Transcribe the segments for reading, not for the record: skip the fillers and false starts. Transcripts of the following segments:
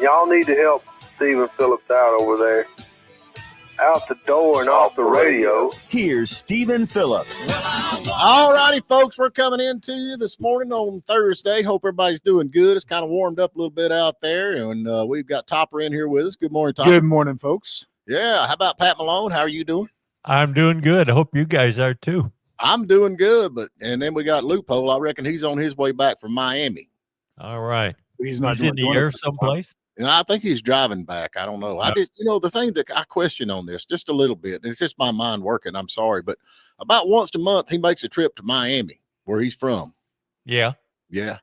Y'all need to help Stephen Phillips out over there. Out the door and off the radio. Here's Stephen Phillips. All righty, folks, we're coming into you this morning on Thursday. Hope everybody's doing good. It's kind of warmed up a little bit out there, and we've got Topper in here with us. Good morning, Topper. Good morning, folks. Yeah, how about Pat Malone? How are you doing? I'm doing good. I hope you guys are too. I'm doing good, and then we got Loophole. I reckon he's on his way back from Miami. All right. He's not in the air someplace? And I think he's driving back. I don't know. I just, the thing that I question on this just a little bit, and it's just my mind working. I'm sorry, but about once a month he makes a trip to Miami, where he's from. Yeah. Yeah.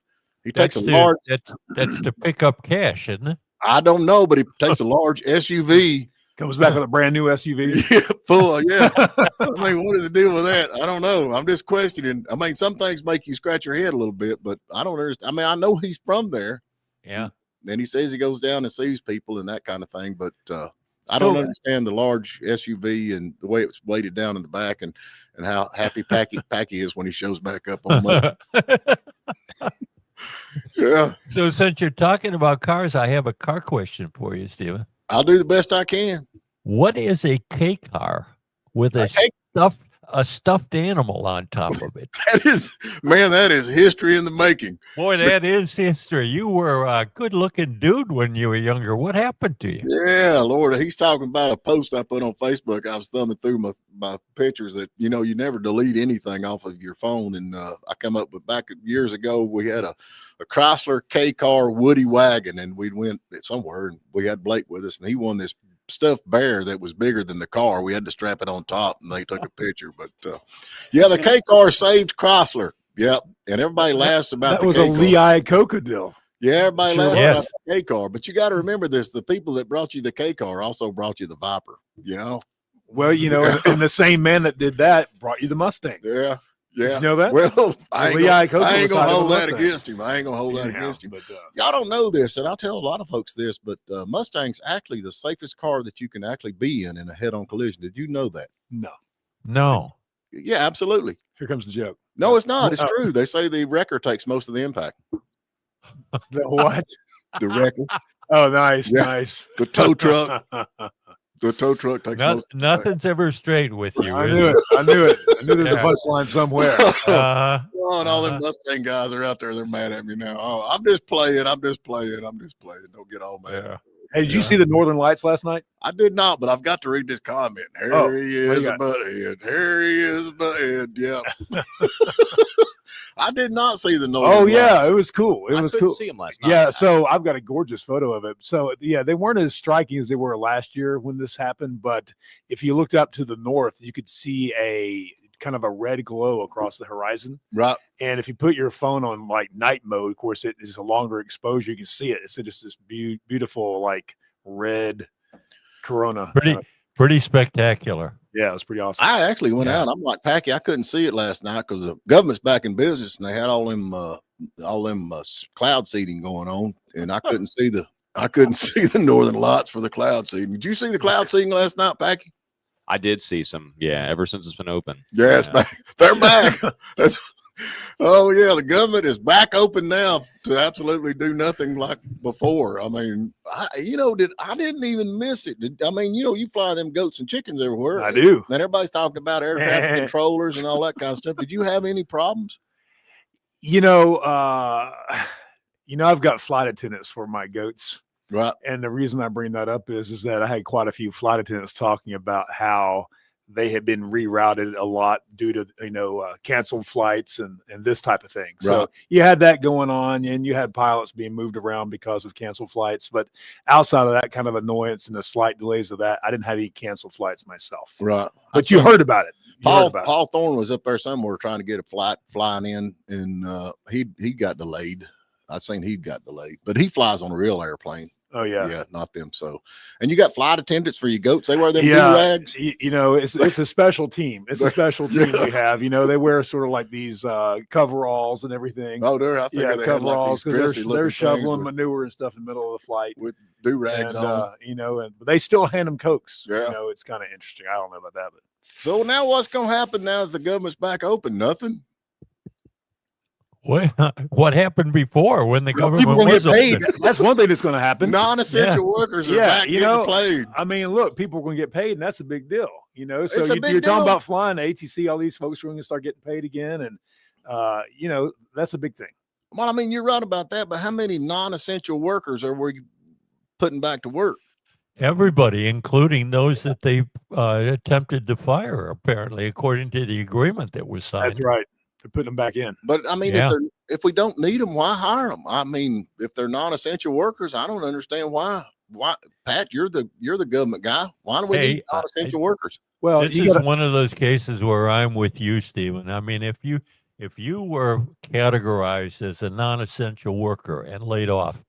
He takes a large. That's to pick up cash, isn't it? I don't know, but he takes a large SUV. Comes back with a brand new SUV. Yeah, full. Yeah. I mean, what is the deal with that? I don't know. I'm just questioning. I mean, some things make you scratch your head a little bit, but I don't understand. I mean, I know he's from there. Yeah. And he says he goes down and sees people and that kind of thing, but I don't understand the large SUV and the way it's weighted down in the back, and how happy Packy is when he shows back up on Monday. Yeah. So since you're talking about cars, I have a car question for you, Stephen. I'll do the best I can. What is a K car with a stuffed animal on top of it? That is history in the making. Boy, that is history. You were a good-looking dude when you were younger. What happened to you? Yeah, Lord, he's talking about a post I put on Facebook. I was thumbing through my pictures that, you never delete anything off of your phone. And I come up with, back years ago, we had a Chrysler K-car Woody wagon, and we went somewhere, and we had Blake with us, and he won this stuffed bear that was bigger than the car. We had to strap it on top, and they took a picture. But the K car saved Chrysler. Yep. And everybody laughs about that was a Lee Iacocca deal. Yeah, everybody laughs about the K car. But you got to remember this: the people that brought you the K car also brought you the Viper. Well, and the same man that did that brought you the Mustang. Yeah. Yeah. Did you know that? Well, I ain't gonna hold that against him. But, y'all don't know this, and I tell a lot of folks this, but Mustang's actually the safest car that you can actually be in a head-on collision. Did you know that? No. Yeah, absolutely. Here comes the joke. No, it's not. It's true. They say the wrecker takes most of the impact. The what? The wrecker. Oh, nice, nice. The tow truck. The tow truck takes most of the nothing's ever straight with you. I knew it. I knew there's a punchline somewhere. And all them Mustang guys are out there. They're mad at me now. Oh, I'm just playing. Don't get all mad. Yeah. Hey, did you see the Northern Lights last night? I did not, but I've got to read this comment. Here he is a butthead. Yeah. I did not see the Northern Lights. Yeah, it was cool. It was cool. See him last night. Yeah, so I've got a gorgeous photo of it. So yeah, they weren't as striking as they were last year when this happened, but if you looked up to the north, you could see a kind of a red glow across the horizon. Right. And if you put your phone on like night mode, of course, it is a longer exposure. You can see it. It's just this beautiful, like red corona. Pretty spectacular. Yeah, it was pretty awesome. I actually went out. I'm like Packy. I couldn't see it last night because the government's back in business, and they had all them cloud seeding going on, and I couldn't see the Northern Lights for the cloud seeding. Did you see the cloud seeding last night, Packy? I did see some. Yeah, ever since it's been open. Yeah, it's back. They're back. The government is back open now to absolutely do nothing like before. I mean, I didn't even miss it. You fly them goats and chickens everywhere. I do. And everybody's talking about air traffic controllers and all that kind of stuff. Did you have any problems? I've got flight attendants for my goats. Right. And the reason I bring that up is that I had quite a few flight attendants talking about how they had been rerouted a lot due to, canceled flights and this type of thing. Right. So you had that going on, and you had pilots being moved around because of canceled flights. But outside of that kind of annoyance and the slight delays of that, I didn't have any canceled flights myself. Right. But you heard about it. Paul Thorne was up there somewhere trying to get a flight flying in, and he got delayed. I seen he got delayed, but he flies on a real airplane. Oh yeah, yeah, not them. So, and you got flight attendants for your goats. They wear them do-rags. It's a special team. It's a special team we have. They wear sort of like these coveralls and everything. Oh, they coveralls because they're shoveling manure and stuff in the middle of the flight with do-rags on. But they still hand them Cokes. Yeah. It's kind of interesting. I don't know about that, but so now what's going to happen now that the government's back open? Nothing. What happened before when the People government gonna was get paid. open? That's one thing that's going to happen. Non-essential workers are Yeah, back you getting know, played. I mean, look, people are going to get paid, and that's a big deal. So It's a big you're talking deal. about flying to ATC. All these folks are going to start getting paid again, and that's a big thing. Well, I mean, you're right about that, but how many non-essential workers are we putting back to work? Everybody, including those that they attempted to fire, apparently, according to the agreement that was signed. That's right. They're putting them back in. But I mean, Yeah. if we don't need them, why hire them? I mean, if they're non-essential workers, I don't understand why. Why, Pat? You're the government guy. Why do we need non-essential workers? Well, This is one of those cases where I'm with you, Stephen. I mean, if you were categorized as a non-essential worker and laid off,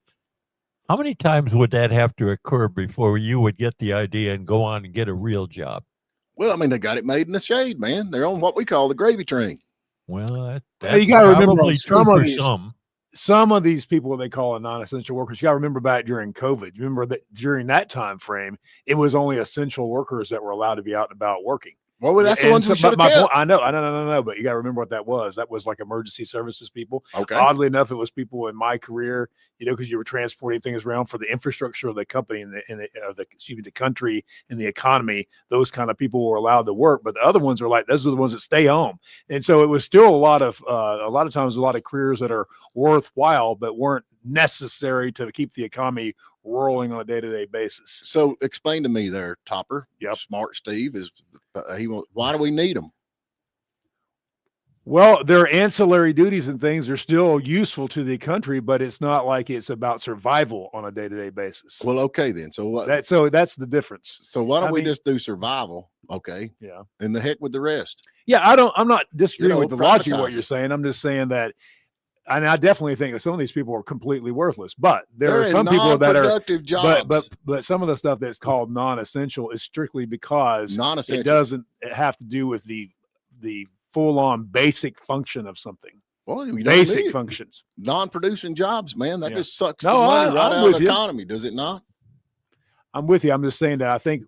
how many times would that have to occur before you would get the idea and go on and get a real job? Well, I mean, they got it made in the shade, man. They're on what we call the gravy train. Well, that's you got to remember probably true for some of these people they call a non-essential workers. You got to remember back during COVID. You remember that during that time frame, it was only essential workers that were allowed to be out and about working. Well, that's the ones we should have kept. I know, but you got to remember what that was. That was like emergency services people. Okay. Oddly enough, it was people in my career, because you were transporting things around for the infrastructure of the company and the country and the economy. Those kind of people were allowed to work, but the other ones are like those are the ones that stay home. And so it was still a lot of times a lot of careers that are worthwhile, but weren't necessary to keep the economy rolling on a day-to-day basis. So explain to me there, Topper. Yep. Smart Steve is why do we need them? Well, their ancillary duties and things are still useful to the country, but it's not like it's about survival on a day-to-day basis. Well, okay then. So what? That's the difference. So why don't we just do survival? Okay. Yeah. And the heck with the rest. Yeah, I'm not disagreeing with the logic of what you're saying. I'm just saying that, and I definitely think that some of these people are completely worthless. But there are some people that are jobs. But some of the stuff that's called non-essential is strictly because it doesn't have to do with the full-on basic function of something. Well, basic functions, non-producing jobs, man. That just sucks the money right out of the economy, does it not? I'm with you. I'm just saying that I think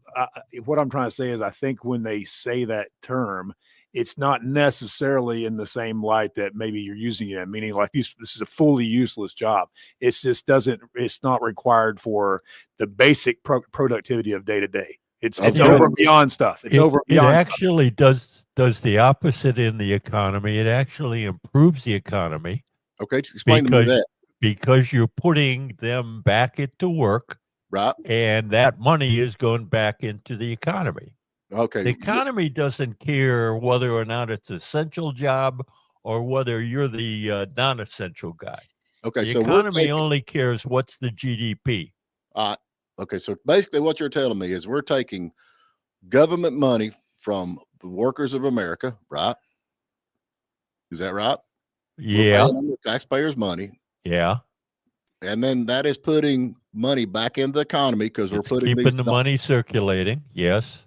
what I'm trying to say is I think when they say that term, it's not necessarily in the same light that maybe you're using it, meaning like this is a fully useless job. It's not required for the basic productivity of day to day. It's over and beyond stuff. It actually does the opposite in the economy. It actually improves the economy. Okay, explain to me that. Because you're putting them back into work. Right. And that money is going back into the economy. Okay. The economy doesn't care whether or not it's an essential job or whether you're the non-essential guy. Okay. The economy only cares what's the GDP. Okay. So basically what you're telling me is we're taking government money from the workers of America, right? Is that right? Yeah. We're paying them the taxpayers' money. Yeah. And then that is putting money back into the economy because we're keeping the money circulating. Yes.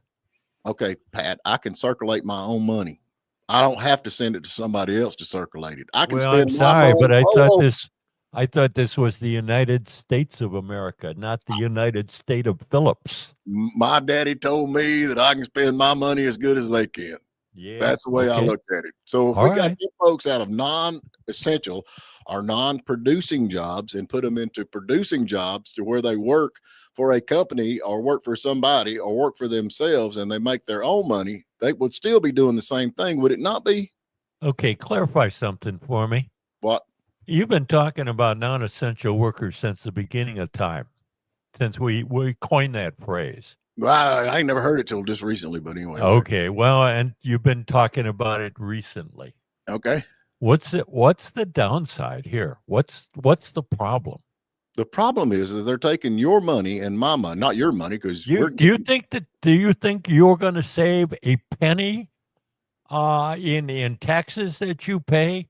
Okay, Pat, I can circulate my own money. I don't have to send it to somebody else to circulate it. I can spend my money. But I thought this was the United States of America, not the United State of Phillips. My daddy told me that I can spend my money as good as they can. Yeah, that's the way I look at it. So if we got folks out of non-essential or non-producing jobs and put them into producing jobs to where they work for a company or work for somebody or work for themselves and they make their own money, they would still be doing the same thing, would it not be? Okay, clarify something for me. What? You've been talking about non-essential workers since the beginning of time, since we coined that phrase. Well, I ain't never heard it till just recently, but anyway. Okay, well, and you've been talking about it recently. Okay. What's the downside here? What's the problem? The problem is they're taking your money and my money, not your money, because do you think you're going to save a penny in taxes that you pay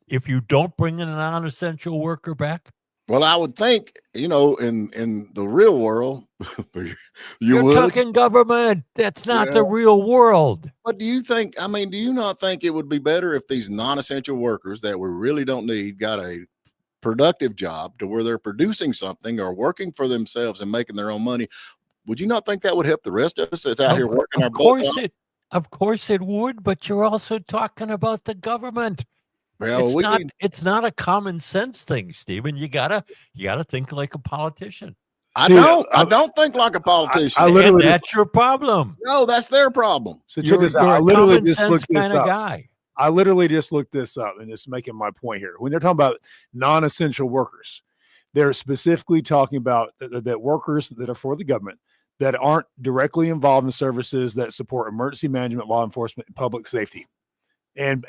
if you don't bring in a non-essential worker back? Well, I would think, in the real world, you're talking government. That's not the real world. But do you think, do you not think it would be better if these non-essential workers that we really don't need got a productive job to where they're producing something or working for themselves and making their own money? Would you not think that would help the rest of us that's out here working our butts off? Of course it would, but you're also talking about the government. Well, It's not a common sense thing, Stephen. You gotta think like a politician. I don't think like a politician. I literally And that's your problem. No, that's their problem. So check You're this out. I a literally common just sense looked this kind of up. guy. I literally just looked this up, and it's making my point here. When they're talking about non-essential workers, they're specifically talking about that workers that are for the government that aren't directly involved in services that support emergency management, law enforcement, and public safety, and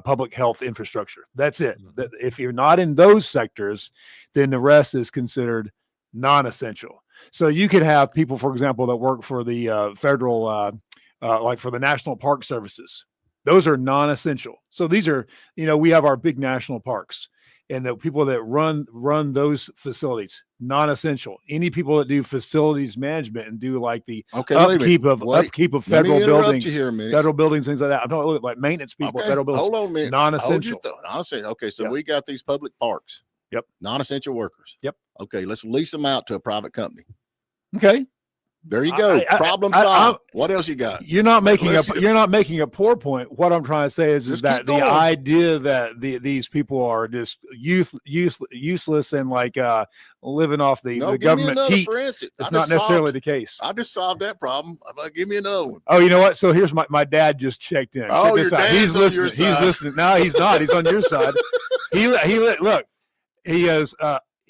public health infrastructure. That's it. That if you're not in those sectors, then the rest is considered non-essential. So you could have people, for example, that work for the federal, like for the National Park Services. Those are non-essential. So these are, we have our big national parks, and the people that run those facilities, non-essential. Any people that do facilities management and do like the upkeep of federal buildings, things like that. I'm talking like maintenance people, federal buildings. Hold on a minute. Non-essential. Okay, so we got these public parks. Yep. Non-essential workers. Yep. Okay, let's lease them out to a private company. Okay. There you go. Problem solved. What else you got? You're not making a poor point. What I'm trying to say is that the idea that these people are just useless and like living off the government teat. It's not necessarily the case. I just solved that problem. Give me another one. Oh, you know what? So here's my dad just checked in. Oh, your dad's He's listening. He's listening. No, he's not. He's on your side. Look. He has.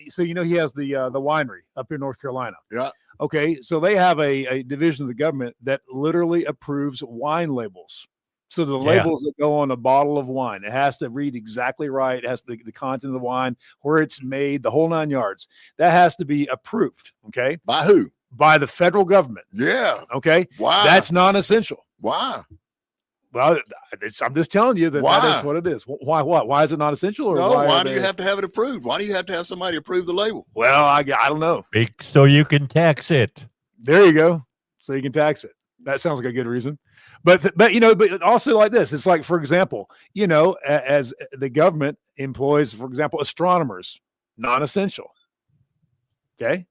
So he has the winery up in North Carolina. Yeah. Okay, so they have a division of the government that literally approves wine labels. So the labels that go on a bottle of wine, it has to read exactly right. It has the content of the wine, where it's made, the whole 9 yards. That has to be approved. Okay. By who? By the federal government. Yeah. Okay. Why? That's non-essential. Why? Well, I'm just telling you that is what it is. Why? What? Why is it not essential? Or why do you have to have it approved? Why do you have to have somebody approve the label? Well, I don't know. So you can tax it. There you go. So you can tax it. That sounds like a good reason. But also like this. It's like, for example, as the government employs, for example, astronomers, non-essential. Okay.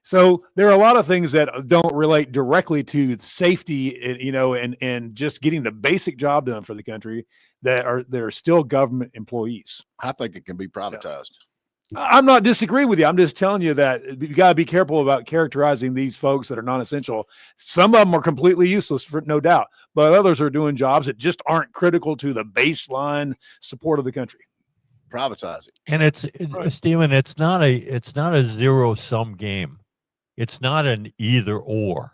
So there are a lot of things that don't relate directly to safety, and just getting the basic job done for the country that are still government employees. I think it can be privatized. I'm not disagreeing with you. I'm just telling you that you got to be careful about characterizing these folks that are non-essential. Some of them are completely useless, for no doubt, but others are doing jobs that just aren't critical to the baseline support of the country. Privatize it. And Stephen, it's not a zero-sum game. It's not an either or.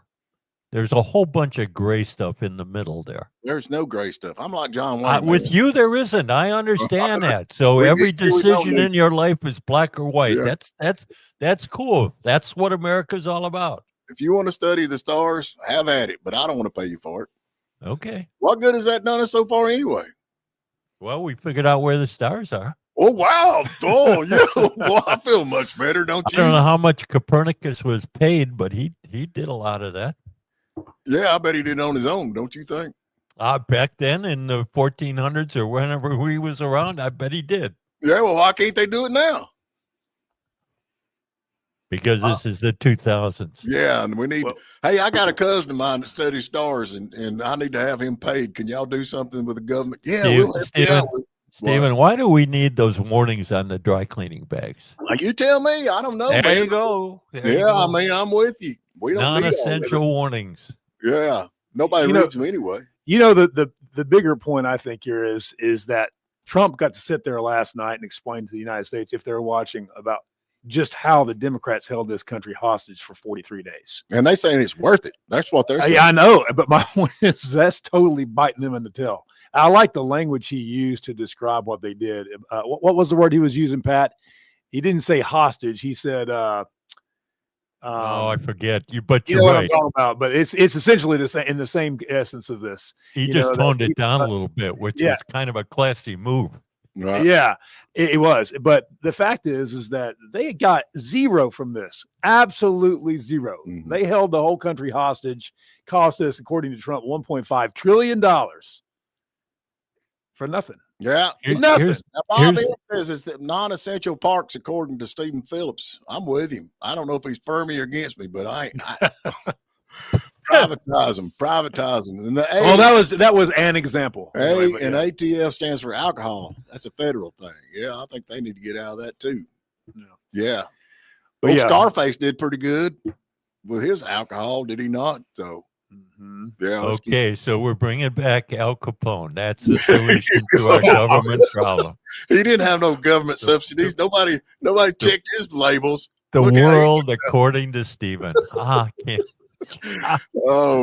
There's a whole bunch of gray stuff in the middle there. There's no gray stuff. I'm like John Wayne. With you, there isn't. I understand that. So every decision in your life is black or white. Yeah. That's cool. That's what America's all about. If you want to study the stars, have at it. But I don't want to pay you for it. Okay. What good has that done us so far anyway? Well, we figured out where the stars are. Oh, wow. Oh, yeah. Well, I feel much better, don't you? I don't know how much Copernicus was paid, but he did a lot of that. Yeah, I bet he did it on his own, don't you think? Back then in the 1400s or whenever he was around, I bet he did. Yeah, well, why can't they do it now? Because this is the 2000s. Yeah, and we need. Hey, I got a cousin of mine that studies stars, and I need to have him paid. Can y'all do something with the government? Yeah, we'll help you out with. Stephen, why do we need those warnings on the dry cleaning bags? You tell me. I don't know. There you go. I mean, I'm with you. We don't non-essential warnings. Yeah, nobody reads them anyway. The bigger point I think here is that Trump got to sit there last night and explain to the United States, if they're watching, about just how the Democrats held this country hostage for 43 days. And they saying it's worth it. That's what they're saying. Yeah, I know. But my point is that's totally biting them in the tail. I like the language he used to describe what they did. What was the word he was using, Pat? He didn't say hostage. He said, I forget. But you're right. What I'm talking about. But it's essentially in the same essence of this. He just toned it down a little bit, which is kind of a classy move. Right. Yeah, it was. But the fact is that they got zero from this. Absolutely zero. Mm-hmm. They held the whole country hostage, cost us, according to Trump, $1.5 trillion for nothing. Yeah. Nothing. Bob says it's the non-essential parks, according to Stephen Phillips. I'm with him. I don't know if he's for me or against me, but I Privatize them. Privatize them. And the A, Well, that was an example. Anyway, and ATF stands for alcohol. That's a federal thing. Yeah, I think they need to get out of that too. Yeah. But Well, yeah. Scarface did pretty good with his alcohol, did he not? So, yeah. Okay, so we're bringing back Al Capone. That's the solution to our government problem. He didn't have no government subsidies. Nobody checked his labels. The Look how world, according to Stephen. Oh,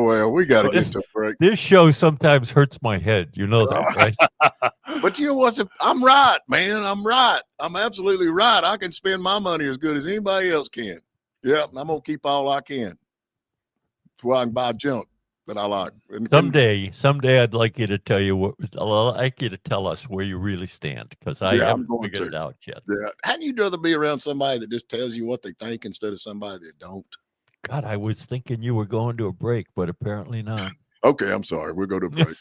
well, we got to get to a break. This show sometimes hurts my head. You know that, right? But you know what's? I'm right, man. I'm right. I'm absolutely right. I can spend my money as good as anybody else can. Yeah, I'm gonna keep all I can. That's why I can buy junk that I like. Someday, I'd like you to tell you I'd like you to tell us where you really stand, because I haven't figured it out yet. Yeah, hadn't you rather be around somebody that just tells you what they think instead of somebody that don't? God, I was thinking you were going to a break, but apparently not. Okay, I'm sorry. We'll go to a break.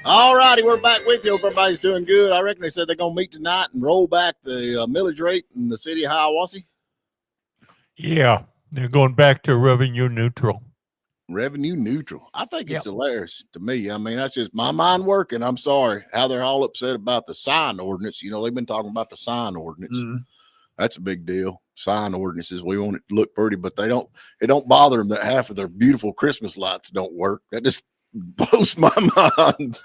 All righty, we're back with you. Hope everybody's doing good. I reckon they said they're going to meet tonight and roll back the millage rate in the city of Hiawassee. Yeah, they're going back to revenue neutral. Revenue neutral. I think it's hilarious to me. I mean, that's just my mind working. I'm sorry how they're all upset about the sign ordinance. You know, they've been talking about the sign ordinance. That's a big deal. Sign ordinances. We want it to look pretty, but it don't bother them that half of their beautiful Christmas lights don't work. That just blows my mind.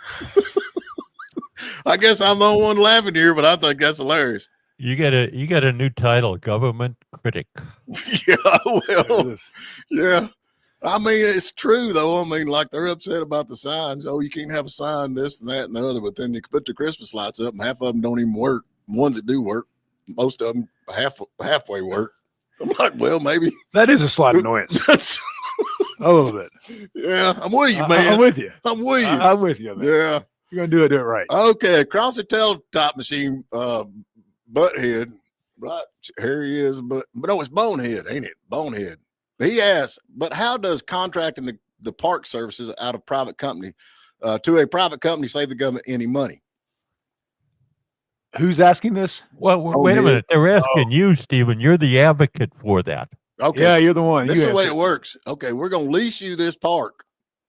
I guess I'm the only one laughing here, but I think that's hilarious. You get a new title, government critic. Yeah, well, yeah. I mean, it's true though. I mean, like they're upset about the signs. Oh, you can't have a sign, this and that and the other. But then you put the Christmas lights up, and half of them don't even work. The ones that do work, most of them halfway work. I'm like, well, maybe that is a slight annoyance. A little bit. Yeah, I'm with you, man. I'm with you. I'm with you. I'm with you, man. Yeah. You're going to do it right. Okay, across the tabletop machine, Butthead, right? Here he is, but no, it's Bonehead, ain't it? Bonehead. He asked, but how does contracting the park services out of private company to a private company save the government any money? Who's asking this? Well, wait a minute. They're asking you, Stephen. You're the advocate for that. Okay. Yeah, you're the one. This is the way it works. Okay, we're going to lease you this park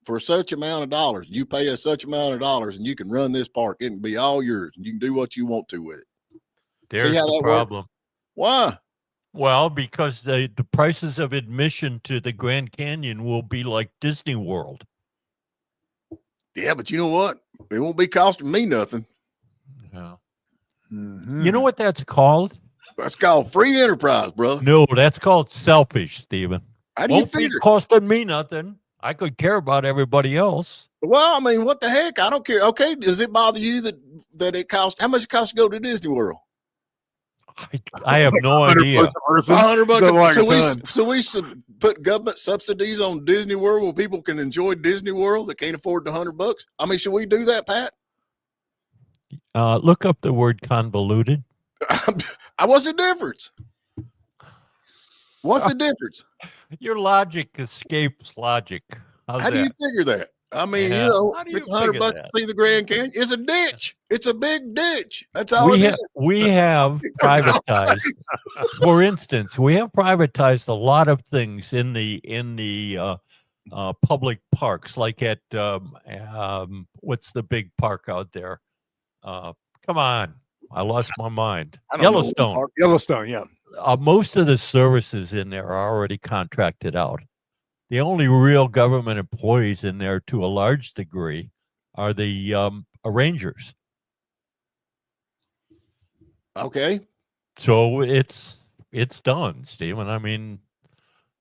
for such amount of dollars. You pay us such amount of dollars, and you can run this park. It can be all yours, and you can do what you want to with it. There's the problem. Works? Why? Well, because the prices of admission to the Grand Canyon will be like Disney World. Yeah, but you know what? It won't be costing me nothing. Yeah. You know what that's called? That's called free enterprise, brother. No, that's called selfish, Stephen. How do you figure? Be costing me nothing. I could care about everybody else. Well, I mean, what the heck? I don't care. Okay, does it bother you that it costs? How much it costs to go to Disney World? I have no idea. $100. So we should put government subsidies on Disney World where people can enjoy Disney World that can't afford the $100. I mean, should we do that, Pat? Look up the word convoluted. What's the difference? What's the difference? Your logic escapes logic. How do you figure that? I mean, you know, if it's $100 to see the Grand Canyon, it's a ditch. It's a big ditch. That's all it is. We have privatized. For instance, we have privatized a lot of things in the public parks, like at what's the big park out there? Come on, I lost my mind. Yellowstone. Yellowstone, yeah. Most of the services in there are already contracted out. The only real government employees in there, to a large degree, are the rangers. Okay. So it's done, Stephen. I mean,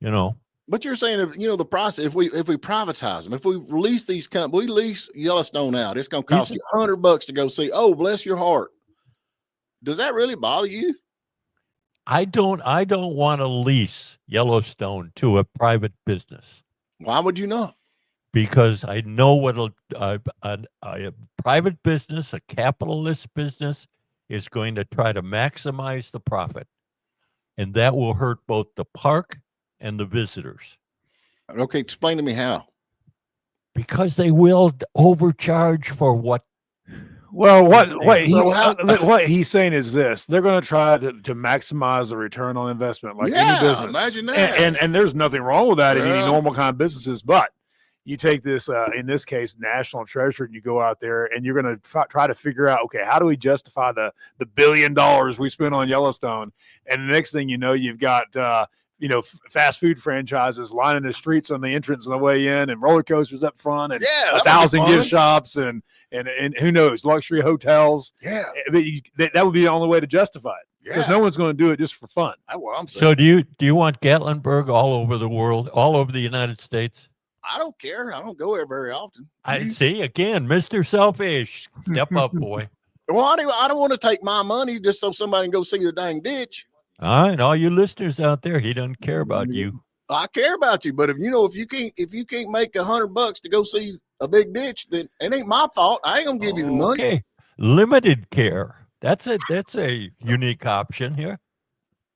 you know. But you're saying, you know, the process, if we privatize them, if we release these companies, we lease Yellowstone out, it's going to cost you $100 to go see. Oh, bless your heart. Does that really bother you? I don't want to lease Yellowstone to a private business. Why would you not? Because I know what a private business, a capitalist business, is going to try to maximize the profit. And that will hurt both the park and the visitors. Okay, explain to me how. Because they will overcharge for what Well, So what he's saying is this: they're going to try to maximize the return on investment, like any business. Imagine that. And there's nothing wrong with that in any Yeah. normal kind of businesses. But you take this, in this case, national treasure, and you go out there and you're going to try to figure out, okay, how do we justify the $1 billion we spent on Yellowstone? And the next thing you know, you've got fast food franchises lining the streets on the entrance and the way in, and roller coasters up front, and Yeah, that 1,000 would be gift shops, and who knows, luxury hotels. Yeah. That would be the only way to justify it, because no one's going to do it just for fun. That's what I'm saying. So do you want Gatlinburg all over the world, all over the United States? I don't care. I don't go there very often. I see again, Mr. Selfish. Step up, boy. Well, I don't want to take my money just so somebody can go see the dang ditch. All right, all you listeners out there, he doesn't care about you. I care about you, but if you can't make $100 to go see a big ditch, then it ain't my fault. I ain't gonna give you the money. Okay, limited care. That's a unique option here.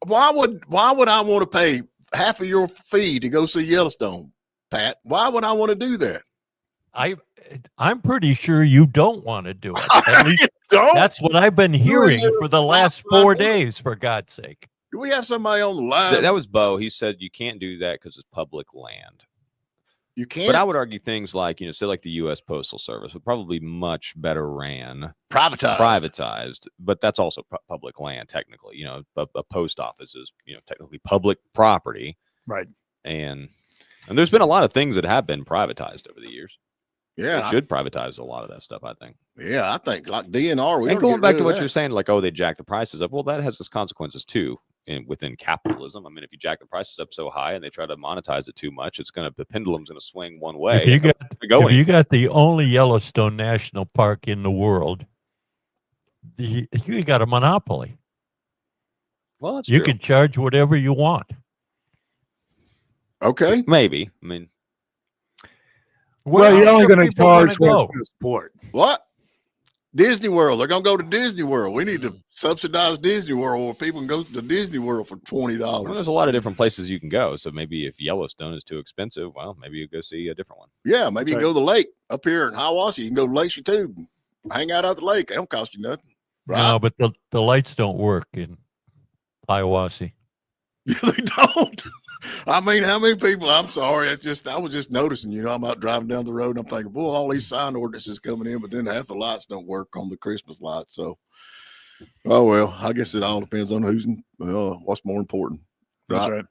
Why would I want to pay half of your fee to go see Yellowstone, Pat? Why would I want to do that? I'm pretty sure you don't want to do it. At least that's what I've been hearing for the last 4 days, for God's sake. Do we have somebody on the line? That was Bo. He said you can't do that because it's public land. You can't. But I would argue things like, say like the U.S. Postal Service would probably much better ran, privatized, but that's also public land technically. A post office is technically public property, right? And there's been a lot of things that have been privatized over the years. Yeah, they should privatize a lot of that stuff, I think. Yeah, I think like DNR. And going back to what you're saying, like, they jack the prices up. Well, that has its consequences too. Within capitalism, I mean, if you jack the prices up so high and they try to monetize it too much, the pendulum's going to swing one way. If you got the only Yellowstone National Park in the world, you got a monopoly. Well, that's you true. can charge whatever you want. Okay, maybe. I mean, well, you're only going to charge for support. What? Disney World. They're going to go to Disney World. We need to subsidize Disney World where people can go to Disney World for $20. Well, there's a lot of different places you can go. So maybe if Yellowstone is too expensive, well, maybe you go see a different one. Yeah, maybe you can go to the lake up here in Hiawassee. You can go to Lake Chateau, hang out at the lake. It don't cost you nothing. Right? No, but the lights don't work in Hiawassee. Yeah, they don't. I mean, how many people? I'm sorry. I was just noticing, I'm out driving down the road and I'm thinking, boy, all these sign ordinances coming in, but then half the lights don't work on the Christmas lights. So, oh, well, I guess it all depends on what's more important. Right? That's right.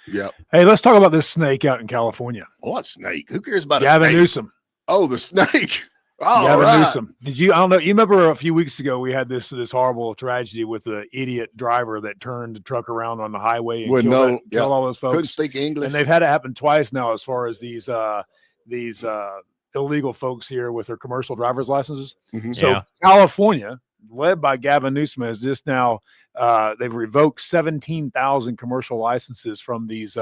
Yeah. Hey, let's talk about this snake out in California. What snake? Who cares about Gavin a snake? Newsom. Oh, the snake. Oh, Gavin right. Newsom. I don't know. You remember a few weeks ago we had this horrible tragedy with the idiot driver that turned the truck around on the highway and killed all those folks. Couldn't speak English. And they've had it happen twice now, as far as these illegal folks here with their commercial driver's licenses. Mm-hmm. So California, led by Gavin Newsom, has just now they've revoked 17,000 commercial licenses from these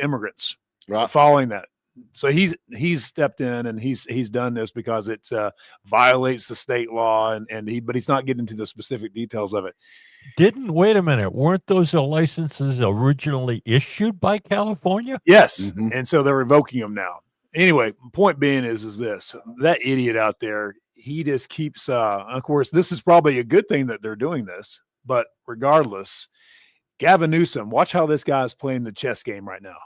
immigrants. Right. Following that. So he's stepped in and he's done this because it violates the state law but he's not getting into the specific details of it. Wait a minute, weren't those licenses originally issued by California? Yes. Mm-hmm. And so they're revoking them now. Anyway, point being is this: that idiot out there, he just keeps of course, this is probably a good thing that they're doing this, but regardless, Gavin Newsom, watch how this guy's playing the chess game right now.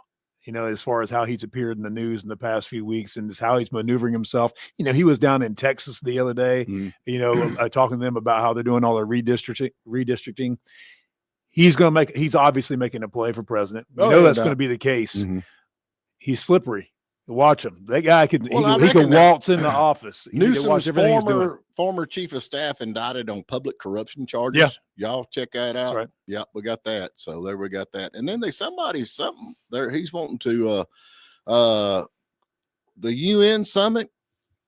As far as how he's appeared in the news in the past few weeks and just how he's maneuvering himself. He was down in Texas the other day, talking to them about how they're doing all their redistricting. He's obviously making a play for president. That's going to be the case. Mm-hmm. He's slippery. Watch him. That guy he could waltz in the office. Newsom's former chief of staff indicted on public corruption charges. Yeah. Y'all check that out. That's right. Yeah, we got that. So there we got that. And then something there. He's wanting to the UN summit.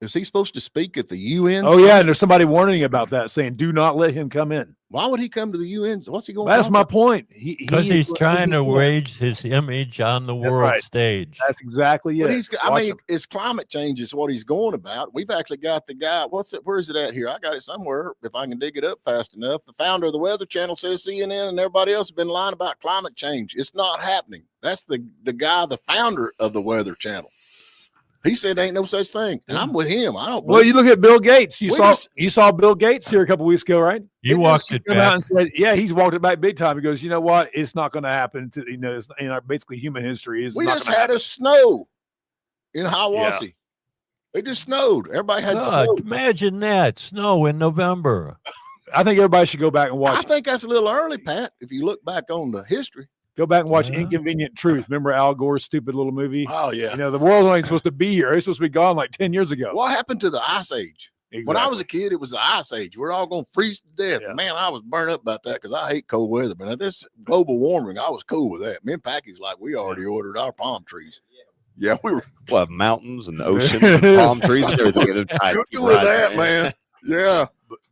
Is he supposed to speak at the UN? Oh, yeah. And there's somebody warning about that, saying, do not let him come in. Why would he come to the UN? What's he going to That's my point. Because he's trying to raise his image on the world stage. That's exactly it. But it's climate change is what he's going about. We've actually got the guy. Where is it at here? I got it somewhere if I can dig it up fast enough. The founder of the Weather Channel says CNN and everybody else have been lying about climate change. It's not happening. That's the guy, the founder of the Weather Channel. He said ain't no such thing, and I'm with him. I don't. Well, you look at Bill Gates. You We saw Bill Gates here a couple weeks ago, right? He walked it Come out back. and said, "Yeah, he's walked it back big time." He goes, "You know what? It's not going to happen. To it's, basically human history is." We not just gonna had happen. a snow in Hiawassee. It just snowed. Everybody had God, snow. imagine that snow in November. I think everybody should go back and watch. I think that's a little early, Pat. If you look back on the history. Go back and watch Yeah. Inconvenient Truth. Remember Al Gore's stupid little movie? Oh yeah. The world ain't supposed to be here. It's supposed to be gone like 10 years ago. What happened to the Ice Age? Exactly. When I was a kid, it was the Ice Age. We're all going to freeze to death. Yeah. Man, I was burned up about that because I hate cold weather. But this global warming, I was cool with that. Me and Packy's like, we already ordered our palm trees. Yeah, we were We'll have mountains and oceans and palm trees and everything. They're tied to good with horizon, that, man. Yeah.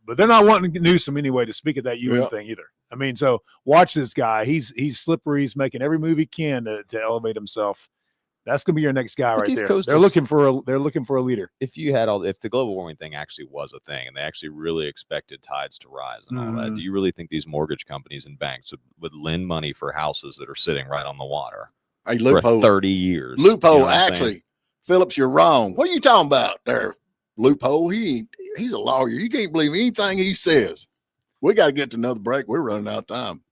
but they're not wanting Newsom anyway to speak at that UN Yeah. thing either. I mean, so watch this guy. He's slippery. He's making every move he can to elevate himself. That's going to be your next guy But right these there. coastal- They're looking for a leader. If the global warming thing actually was a thing and they actually really expected tides to rise and all that, do you really think these mortgage companies and banks would lend money for houses that are sitting right on the water Hey, for loophole. 30 years? Loophole, You know what I'm saying? actually. Phillips, you're wrong. What are you talking about there, Loophole? He's a lawyer. You can't believe anything he says. We got to get to another break. We're running out of time.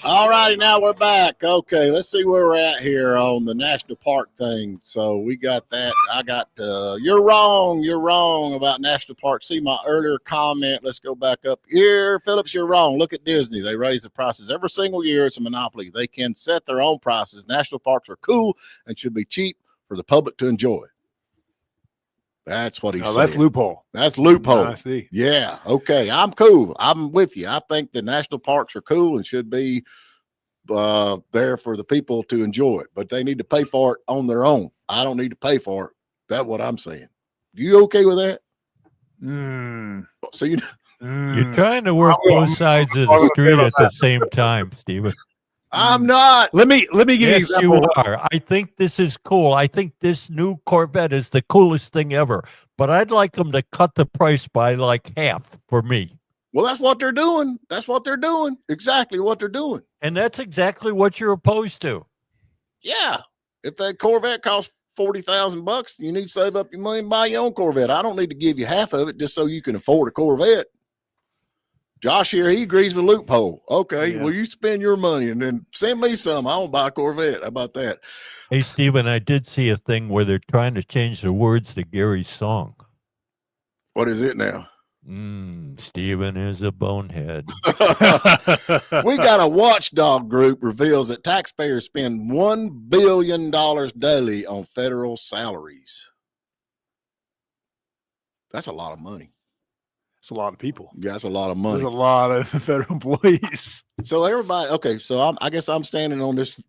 All righty, now we're back. Okay, let's see where we're at here on the national park thing. So we got that. I got you're wrong about national park. See my earlier comment. Let's go back up here. Phillips, you're wrong. Look at Disney. They raise the prices every single year. It's a monopoly. They can set their own prices. National parks are cool and should be cheap for the public to enjoy. That's what he said. That's loophole. That's loophole. I see. Yeah. Okay. I'm cool. I'm with you. I think the national parks are cool and should be there for the people to enjoy it, but they need to pay for it on their own. I don't need to pay for it. That's what I'm saying. You okay with that? So You're trying to work both sides of the street at the same time, Stephen. I'm not. Let me give you an Yes, example. you are. I think this is cool. I think this new Corvette is the coolest thing ever. But I'd like them to cut the price by like half for me. Well, that's what they're doing. That's what they're doing. Exactly what they're doing. And that's exactly what you're opposed to. Yeah. If that Corvette costs $40,000, you need to save up your money and buy your own Corvette. I don't need to give you half of it just so you can afford a Corvette. Josh here, he agrees with loophole. Okay, Yeah. well, you spend your money and then send me some. I won't buy a Corvette. How about that? Hey, Stephen, I did see a thing where they're trying to change the words to Gary's song. What is it now? Stephen is a bonehead. We got a watchdog group reveals that taxpayers spend $1 billion daily on federal salaries. That's a lot of money. It's a lot of people. Yeah, that's a lot of There's money. a lot of federal employees. So everybody, okay, so I guess I'm standing on this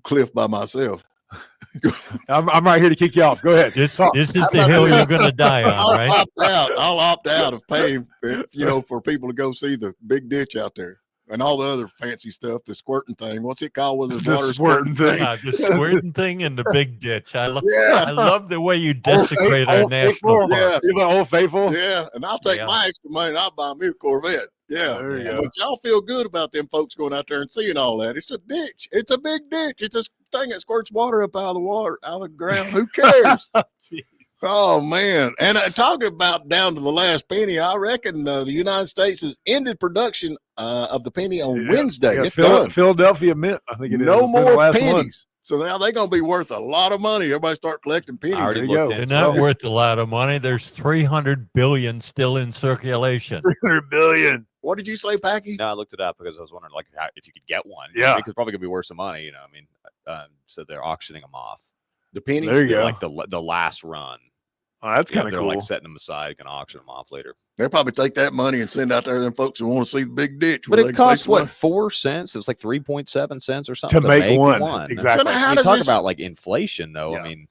cliff by myself. I'm right here to kick you off. Go ahead. This Talk. is the hill you're going to die on, right? I'll opt out of paying, for people to go see the big ditch out there and all the other fancy stuff, the squirting thing. What's it called? Was it The water squirting thing. The squirting thing and the big ditch. I Yeah. love the way you desecrate our Old national Faithful. park. Yeah. You know, Old Faithful. Yeah, and I'll take Yeah. my extra money and I'll buy me a Corvette. Yeah. There you Yeah. go. But y'all feel good about them folks going out there and seeing all that. It's a ditch. It's a big ditch. It's a thing that squirts water up out of the ground. Who cares? Oh, man. And talking about down to the last penny, I reckon the United States has ended production of the penny on Wednesday. Yeah, It's done. Philadelphia Mint, I think it is. No It's been the more last one. pennies. So now they're going to be worth a lot of money. Everybody start collecting pennies. I already There you looked go. They're into not it. worth a lot of money. There's 300 billion still in circulation. 300 billion. What did you say, Packy? No, I looked it up because I was wondering, like, if you could get one. Yeah. It's probably gonna be worth some money. I mean, so they're auctioning them off. The pennies? There you They're go. like the last run. Oh, that's You know, kind of they're cool. like setting them aside. You can auction them off later. They'll probably take that money and send out there them folks who want to see the big ditch. But where they it can costs see what, some 4 cents? It was like 3.7 cents or something To make one. Exactly. So now how You does talk this- about like inflation, though. Yeah. I mean,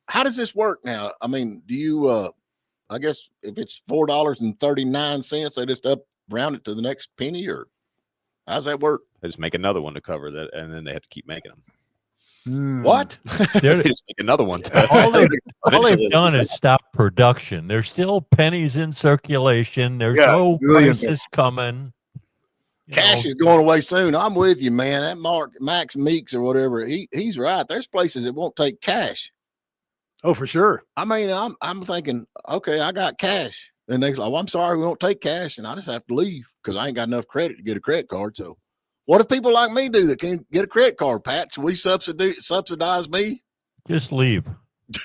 How does this work now? I mean, do you I guess if it's $4.39, they just up round it to the next penny, or how's that work? they just make another one to cover that, and then they have to keep making them. What? They just make another one. All they've Eventually- done is stop production. There's still pennies in circulation. There's Yeah, no billions. crisis coming. You Cash know, is going away soon. I'm with you, man. That Max Meeks or whatever, he's right. There's places that won't take cash. Oh, for sure. I mean, I'm thinking, okay, I got cash. And they're like, well, I'm sorry, we don't take cash. And I just have to leave because I ain't got enough credit to get a credit card. So what if people like me do that can't get a credit card, Pat? Should we subsidize me? Just leave.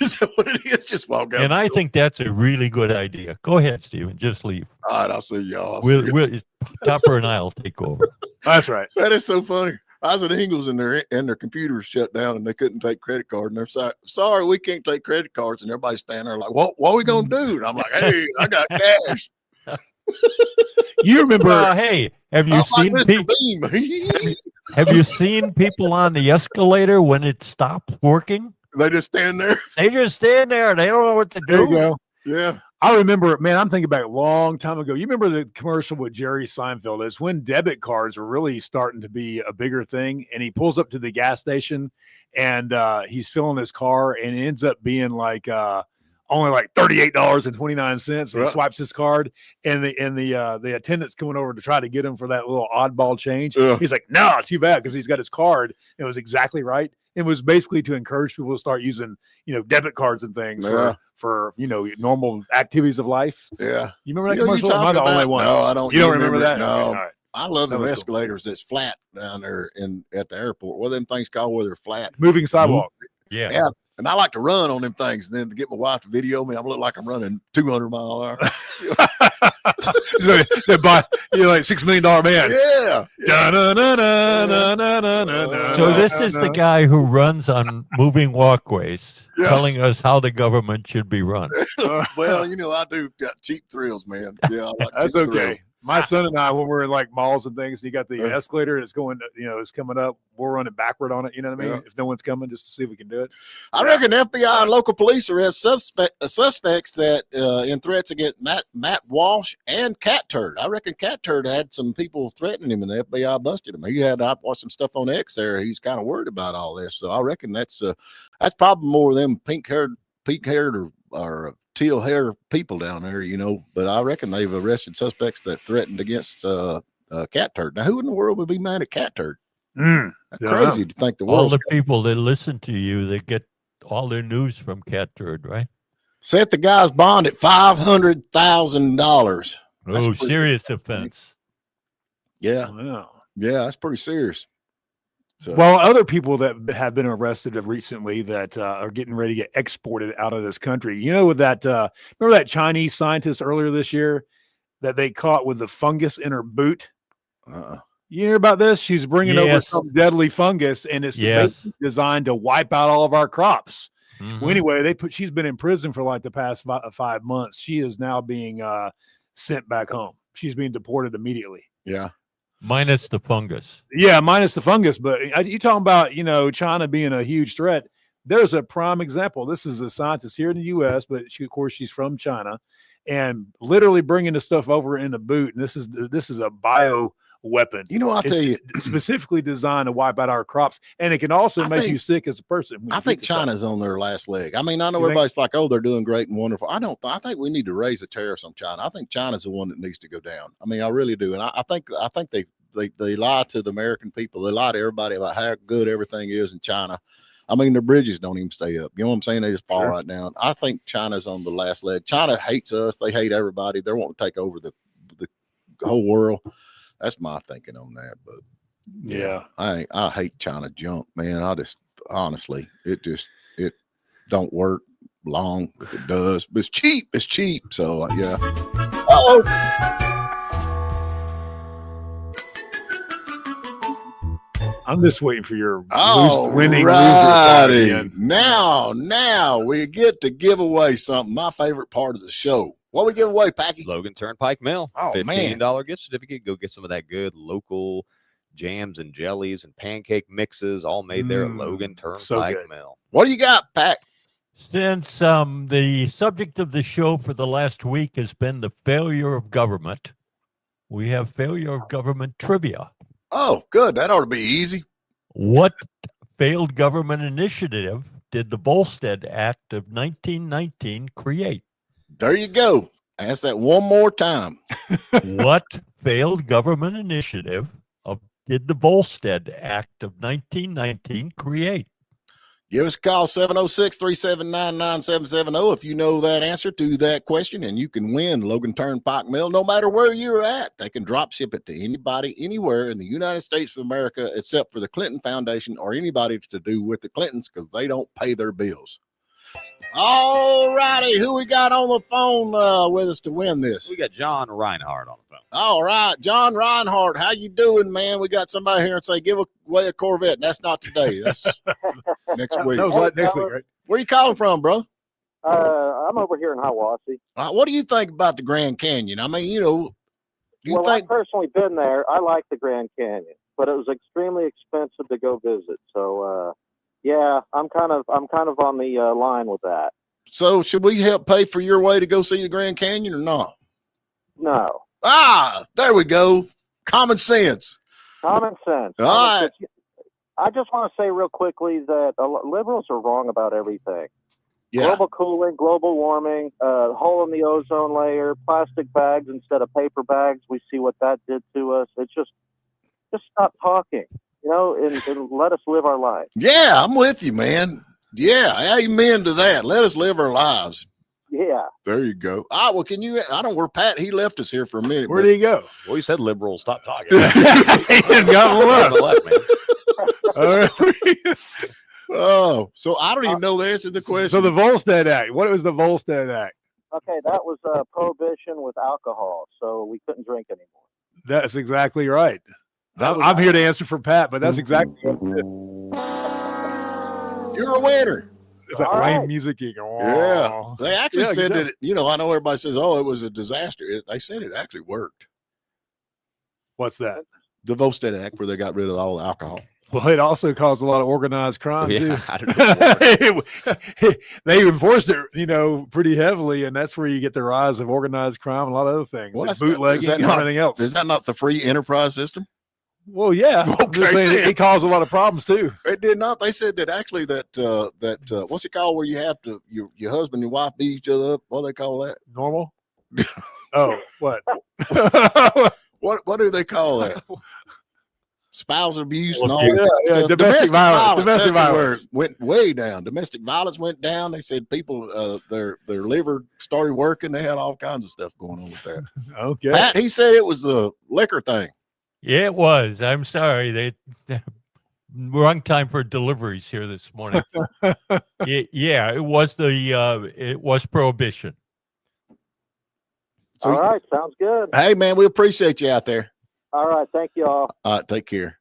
Is that what it is? Just walk out. And I think that's a really good idea. Go ahead, Stephen. Just leave. All right, I'll see y'all. Topper and I'll take over. That's right. That is so funny. I was at Ingles and their computers shut down and they couldn't take credit card. And they're sorry, we can't take credit cards. And everybody's standing there like, what are we going to do? And I'm like, hey, I got cash. You remember? Hey, have you seen people? Have you seen people on the escalator when it stops working? They just stand there. They just stand there. They don't know what to do. There you go. Yeah. I remember, man, I'm thinking back a long time ago. You remember the commercial with Jerry Seinfeld? It's when debit cards were really starting to be a bigger thing. And he pulls up to the gas station and he's filling his car and it ends up being like only like $38.29. And he swipes his card and the attendant's coming over to try to get him for that little oddball change. He's like, no, too bad, because he's got his card. It was exactly right. It was basically to encourage people to start using, debit cards and things for normal activities of life. Yeah. You remember that commercial? Am I the only one? No, I don't. You don't remember that? No. Okay, all right. I love them was escalators that's flat down there at the airport. What are them things called where they're flat? Moving sidewalk. Yeah. And I like to run on them things. And then to get my wife to video me, I look like I'm running 200 miles an hour. You're like $6 million man. Yeah. So this is the guy who runs on moving walkways, telling us how the government should be run. Well, I do got cheap thrills, man. Yeah, I like that's cheap okay. thrills. My son and I, when we're in like malls and things, you got the escalator and it's going, it's coming up. We're running backward on it. You know what I mean? Yeah. If no one's coming, just to see if we can do it. I reckon FBI and local police arrest suspects that in threats against Matt Walsh and Cat Turd. I reckon Cat Turd had some people threatening him, and the FBI busted him. I watched some stuff on X there. He's kind of worried about all this, so I reckon that's probably more of them pink haired or teal hair people down there, But I reckon they've arrested suspects that threatened against Cat Turd. Now, who in the world would be mad at Cat Turd? Crazy to think the world. All the people that listen to you, they get all their news from Cat Turd, right? Set the guy's bond at $500,000. Oh, serious offense. Yeah. Wow. Yeah, that's pretty serious. So. Well, other people that have been arrested recently that are getting ready to get exported out of this country. With that, remember that Chinese scientist earlier this year that they caught with the fungus in her boot? You hear about this? She's bringing over some deadly fungus, and it's basically designed to wipe out all of our crops. Mm-hmm. Well, anyway, she's been in prison for like the past 5 months. She is now being sent back home. She's being deported immediately. Yeah. Minus the fungus. Yeah, minus the fungus. But you're talking about, China being a huge threat. There's a prime example. This is a scientist here in the U.S., but she's from China, and literally bringing the stuff over in the boot. And this is a bio weapon. I'll tell you, specifically designed to wipe out our crops, and it can also make you sick as a person. I think China's on their last leg. I mean, I know everybody's like, "Oh, they're doing great and wonderful." I think we need to raise the tariffs on China. I think China's the one that needs to go down. I mean, I really do, and I think they lie to the American people. They lie to everybody about how good everything is in China. I mean, their bridges don't even stay up. You know what I'm saying? They just fall right down. I think China's on the last leg. China hates us. They hate everybody. They want to take over the whole world. That's my thinking on that. But yeah, I hate China junk, man. I just honestly, it don't work long if it does. But it's cheap. It's cheap. So yeah. I'm just waiting for your winning loser. Now we get to give away something. My favorite part of the show. What we give away, Packy? Logan Turnpike Mill. Oh, $15 gift certificate. Go get some of that good local jams and jellies and pancake mixes, all made there at Logan Turnpike Mill. What do you got, Pack? Since the subject of the show for the last week has been the failure of government, we have failure of government trivia. Oh, good. That ought to be easy. What failed government initiative did the Volstead Act of 1919 create? There you go. Ask that one more time. What failed government initiative did the Volstead Act of 1919 create? Give us a call, 706-379-9770 if you know that answer to that question, and you can win Logan Turnpike Mail no matter where you're at. They can drop ship it to anybody, anywhere in the United States of America, except for the Clinton Foundation or anybody to do with the Clintons, because they don't pay their bills. All righty, who we got on the phone with us to win this? We got John Reinhardt on the phone. All right, John Reinhardt, how you doing, man? We got somebody here and say, give away a Corvette. That's not today. That's next week. That was what, next week, right? Where you calling from, bro? I'm over here in Hiawassee. What do you think about the Grand Canyon? I mean, do you Well, think? I've personally been there. I like the Grand Canyon, but it was extremely expensive to go visit. So, yeah, I'm kind of on the line with that. So should we help pay for your way to go see the Grand Canyon or not? No. There we go. Common sense. Common sense. All right. I just want to say real quickly that liberals are wrong about everything. Yeah. Global cooling, global warming, hole in the ozone layer, plastic bags instead of paper bags. We see what that did to us. It's just stop talking, and let us live our life. Yeah, I'm with you, man. Yeah, amen to that. Let us live our lives. Yeah. There you go. Well, can you? I don't. Where Pat? He left us here for a minute. Where did he go? Well, you said liberals. Stop talking. He just got On the left, man. All right. Oh, so I don't even know the answer to the question. So the Volstead Act. What was the Volstead Act? Okay, that was prohibition with alcohol, so we couldn't drink anymore. That's exactly right. That was I'm here to answer for Pat, but that's exactly what it is. You're a winner. It's that All rain right. music. Yeah, they actually Yeah, said good that. I know everybody says, "Oh, it was a disaster." They said it actually worked. What's that? The Volstead Act, where they got rid of all the alcohol. Well, it also caused a lot of organized crime Yeah, too. I don't know. They enforced it, pretty heavily, and that's where you get the rise of organized crime and a lot of other things, Well, like that's not- bootlegging is that and not- everything else. Is that not the free enterprise system? Well, yeah. I'm Okay, just saying then. it caused a lot of problems too. It did not. They said that actually that what's it called where you have to your husband and wife beat each other up? What do they call that? Normal. Oh, what? What do they call that? Spousal abuse and all Yeah, that yeah, stuff. domestic violence. Domestic that's the violence. word. Went way down. Domestic violence went down. They said people their liver started working. They had all kinds of stuff going on with that. Okay. Pat, he said it was the liquor thing. Yeah, it was. I'm sorry. Wrong time for deliveries here this morning. Yeah, it was prohibition. So, All right, sounds good. hey man, we appreciate you out there. All right, thank you all. All right, take care.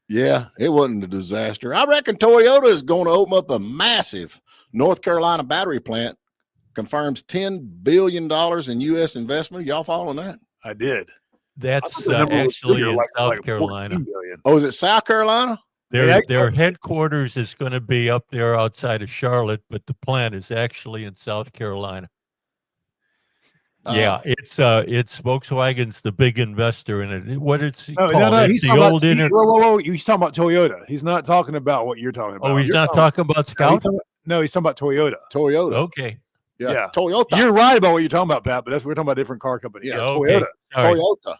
Yeah, it wasn't a disaster. I reckon Toyota is going to open up a massive North Carolina battery plant. Confirms $10 billion in U.S. investment. Y'all following that? I did. That's The number was actually bigger, in like South 14 Carolina. million. Oh, is it South Carolina? Their headquarters is going to be up there outside of Charlotte, but the plant is actually in South Carolina. Yeah, it's Volkswagen's the big investor in it. What is it called? No. It's He's the talking old about, whoa. He's talking about Toyota. He's not talking about what you're talking about. Oh, he's You're not talking about Scout? No, he's talking about Toyota. Toyota. Okay. Yeah. Toyota. You're right about what you're talking about, Pat, but we're talking about a different car company. Yeah, okay. Toyota. All right. Toyota.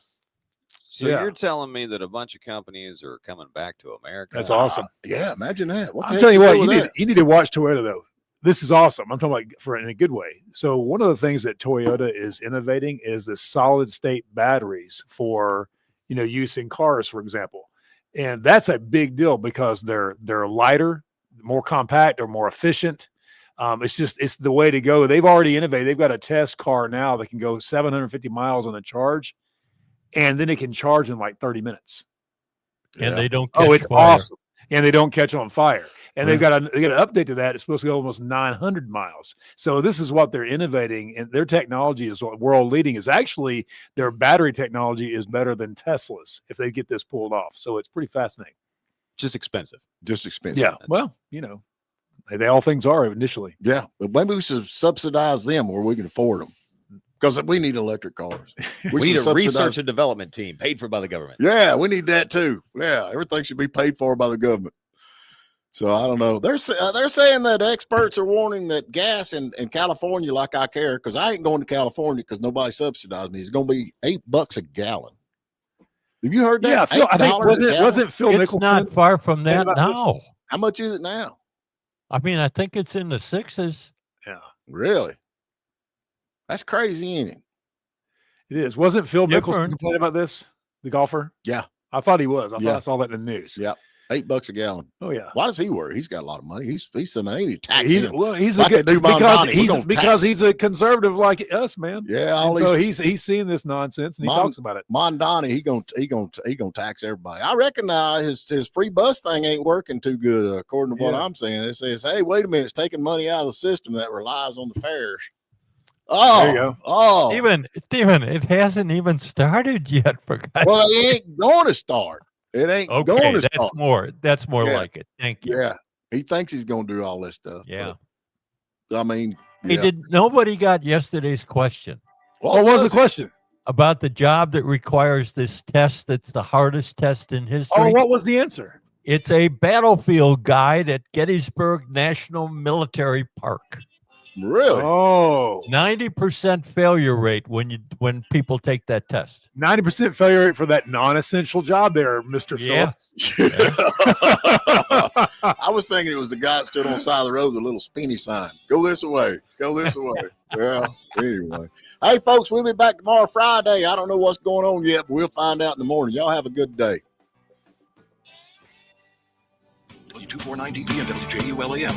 So Yeah. you're telling me that a bunch of companies are coming back to America? That's awesome. Yeah, imagine that. What the I'm heck's telling you the what, deal you with need to watch Toyota though. This is awesome. I'm talking about in a good way. So one of the things that Toyota is innovating is the solid state batteries for use in cars, for example. And that's a big deal because they're lighter, more compact, or more efficient. It's the way to go. They've already innovated. They've got a test car now that can go 750 miles on a charge, and then it can charge in like 30 minutes. And they don't catch It's fire. awesome. And they don't catch on fire. And they got an update to that. It's supposed to go almost 900 miles. So this is what they're innovating, and their technology is world leading. Is actually their battery technology is better than Tesla's if they get this pulled off. So it's pretty fascinating. Just expensive. Just expensive. Yeah. Well, they all things are initially. Yeah. But maybe we should subsidize them where we can afford them. Because we need electric cars. We need should a research subsidize- and development team paid for by the government. Yeah, we need that too. Yeah, everything should be paid for by the government. So I don't know. They're saying that experts are warning that gas in California, like I care, because I ain't going to California because nobody subsidized me. It's going to be $8 a gallon. Have you heard that? Yeah, Phil, I think $8 a gallon? wasn't Phil It's Nicholson? not far from that about this? now. How much is it now? I mean, I think it's in the 6s. Yeah, Really? That's crazy, ain't it? it is. Wasn't Phil Mickelson Different. complaining about this? The golfer? Yeah. I thought he was. I Yeah. thought I saw that in the news. Yeah. $8 a gallon. Oh yeah. Why does he worry? He's got a lot of money. He's some ain't taxing. He's Like a they do Mondani. because he's a conservative like us, man. Yeah, all And so these he's seeing this nonsense and he talks about it. Mondani, he gonna tax everybody. I reckon his free bus thing ain't working too good, according to what Yeah. I'm saying. It says, hey, wait a minute, it's taking money out of the system that relies on the fares. Oh, There you go. Oh, Steven, it hasn't even started yet. For God's well, sake. it ain't going to start. It ain't going Okay, to that's start. that's more Yeah. like it. Thank you. Yeah, he thinks he's gonna do all this stuff. Yeah. but, I mean, Hey, nobody got yesterday's question What was the question? about the job that requires this test that's the hardest test in history? Oh, what was the answer? It's a battlefield guide at Gettysburg National Military Park. Really? Oh, 90% failure rate when people take that test. 90% failure rate for that non-essential job there, Mr. Yeah. Phillips. I was thinking it was the guy that stood on the side of the road with a little spinny sign. Go this way. Go this way. Well, anyway. Hey, folks, we'll be back tomorrow, Friday. I don't know what's going on yet, but we'll find out in the morning. Y'all have a good day. W249DB and WJULAM.